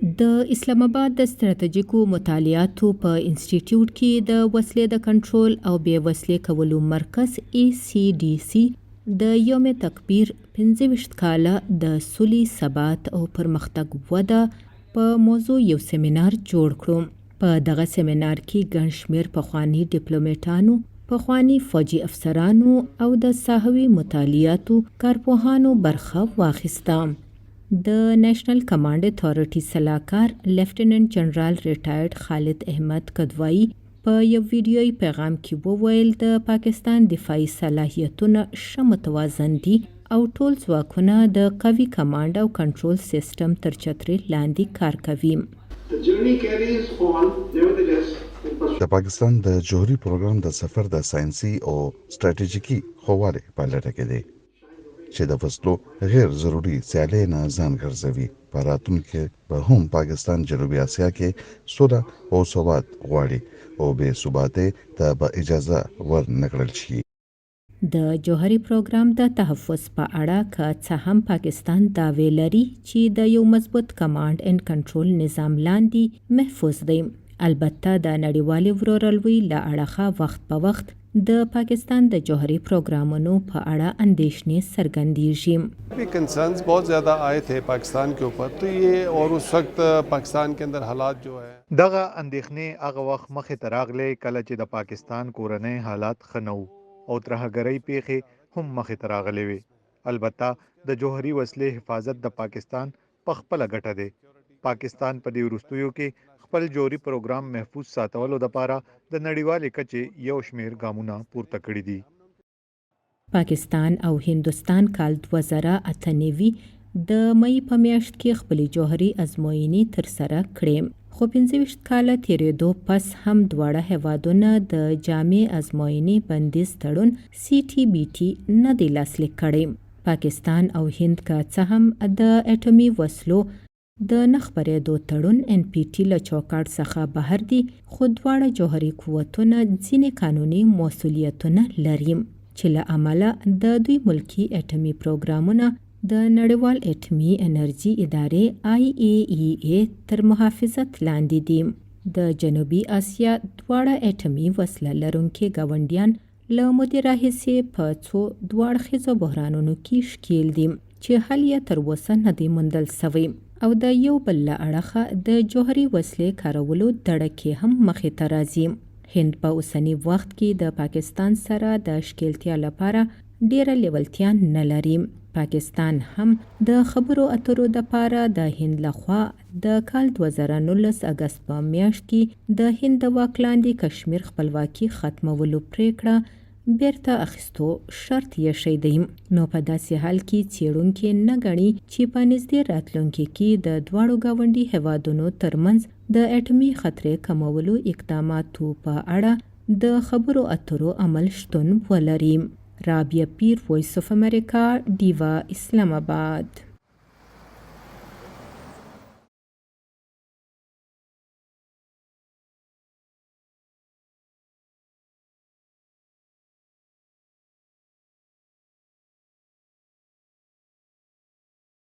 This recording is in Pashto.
د اسلام آباد د ستراتیژیکو مطالعاتو په انسټیټیوټ کې د وسلې د کنټرول او بې وسلې کولو مرکز ECDC د یوم تکبیر 25 کاله د سولې ثبات او پرمختګ وده په موضوع یو سیمینار جوړ کړو. په دغه سیمینار کې ګڼ شمېر پخواني ډیپلوماټانو، پخواني فوجي افسرانو او د ساحوي مطالعاتو کارپوهانو برخه واخیسته. د نېشنل کمانډ اتھارټي سلاکار لیفټیننټ جنرال ریټایرډ خالد احمد کدوایی په یو ویډیويي پیغام کې وویل د پاکستان دفاعي صلاحیتونه ښه متوازن دي او ټول ځواکونه د قوي کمانډ او کنټرول سیستم تر چترې لاندې کار کوي. د پاکستان د جوهري پروګرام د سفر د ساينسي او ستراتیژیکي خواري په لټه کې دی چې د وسلو غیر ضروري سیالۍ نه ځان ګرځوي. په راتلونکي به هم پاکستان جنوبي اسیا کې سوله او ثبات غواړي او بې ثباتۍ ته به اجازه ورنکړل شي. د جوهري پروګرام د تحفظ په اړه که څه هم پاکستان دعوی لري چې د یو مضبوط کمانډ اینډ کنټرول نظام لاندې محفوظ دی، البته د نړیوالې ورورولۍ له اړخه وخت په وخت د پاکستان د جوهری پروگرامونو په اړه اندیشنې څرګندېږي. भी कंसर्न्स बहुत ज़्यादा आए थे पाकिस्तान के ऊपर, तो ये और उस वक्त पाकिस्तान के अंदर हालात जो है دغه اندېښنې هغه وخت مخې ته راغلې کله چې د پاکستان کورنۍ حالات ښه نه وو او ترهګرۍ پیښې هم مخې ته راغلې وې. البته د جوهري وسلې حفاظت د پاکستان په خپله ګټه دی. پاکستان په دې وروستیو کې خپل جوهري پروګرام محفوظ ساتلو لپاره د نړیوالې کچې یو شمېر ګامونه پورته کړي دي. پاکستان او هندوستان کال 2098 د مئی په میاشت کې خپلې جوهري ازموینې ترسره کړې، خو 25 کاله تیریدو پس هم دواړه هیوادونه د جامع ازموینې بندیز تړون CTBT نه دی لاسلیک کړی. پاکستان او هند که څه هم د اټومي وسلو د نه خپرېدو تړون NPT له چوکاټ څخه بهر دي، خو دواړه جوهري قوتونه ځینې قانوني مسؤلیتونه لري چې له امله د دوی ملکي اټومي پروګرامونه د نړیوال اټومي انرژي ادارې IAEA تر محافظت لاندې دي. د جنوبي اسیا دواړه اټومي وسله لرونکي ګاونډیان له مودې راهیسې په څو دواړخیزو بحرانونو کې ښکېل دي چې حل یې تر اوسه نه دی موندل سوی، او د یو بل له اړخه د جوهري وسلې کارولو دړکې هم مخې ته راځي. هند په اوسني وخت کې د پاکستان سره د ښکېلتیا لپاره ډیره لیوالتیا نه لري. پاکستان هم د خبرو اترو دپاره د هند لخوا د کال 2019 اګست په میاشت کې د هند د واک لاندې کشمیر خپلواکي ختمولو پریکړه بیرته اخیستو شرط ایښی دی. نو په داسې حال کې څېړونکي نه ګڼي چې په نږدې راتلونکي کې د دواړو ګاونډي هیوادونو ترمنځ د اټومي خطرې کمولو اقداماتو په اړه د خبرو اترو عمل شتون ولري. رابعه پیر، وایس اف امریکا، ډیوا، اسلام آباد.